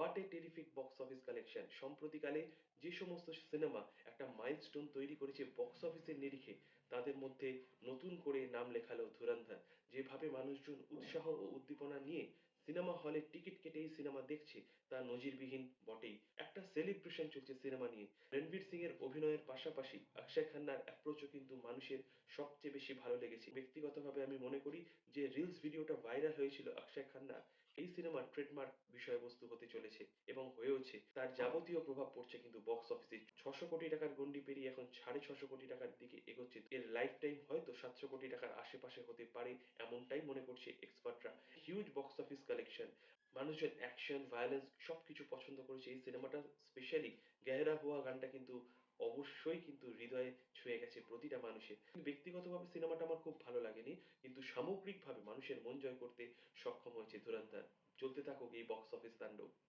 What a terrific box office collection! সম্প্রতিকালে যে সমস্ত সিনেমা একটা মাইলস্টোন তৈরি করেছে বক্স অফিসের নিরিখে, তাদের মধ্যে নতুন করে নাম লেখালো 'ধুরন্ধর'। যেভাবে মানুষজন উৎসাহ ও উদ্দীপনা নিয়ে সিনেমা হলে টিকিট কেটে এই সিনেমা দেখছে, তা নজিরবিহীন বটেই। একটা সেলিব্রেশন চলছে সিনেমা নিয়ে। রণবীর সিং এর অভিনয়ের পাশাপাশি অক্ষয় খান্নার অ্যাপ্রোচও কিন্তু মানুষের সবচেয়ে বেশি ভালো লেগেছে। ব্যক্তিগতভাবে আমি মনে করি যে রিলস ভিডিওটা ভাইরাল হয়েছিল অক্ষয় খান্নার, এই সিনেমার ট্রেডমার্ক বিষয়বস্তু হতে চলেছে এবং হয়েওছে। তার যাবতীয় প্রভাব পড়ছে কিন্তু বক্স অফিসে। ৬০০ কোটি টাকার গণ্ডি পেরিয়ে এখন ৬৫০ কোটি টাকার দিকে এগোচ্ছে। এর লাইফ টাইম হয়তো ৭০০ কোটি টাকার আশেপাশে হতে পারে, এমনটাই মনে করছে এক্সপার্টরা। Huge box office collection. মানুষজন অ্যাকশন, ভায়োলেন্স সবকিছু পছন্দ করেছে এই সিনেমাটা। স্পেশালি 'গেহরা হুয়া' গানটা কিন্তু অবশ্যই কিন্তু হৃদয়ে ছুঁয়ে গেছে প্রতিটা মানুষের। ব্যক্তিগতভাবে সিনেমাটা আমার খুব ভালো লাগেনি। কিন্তু সামগ্রিকভাবে মানুষের মন জয় করতে সক্ষম হয়েছে 'ধুরন্ধর'। চলতে থাকুক এই বক্স অফিস তাণ্ডব।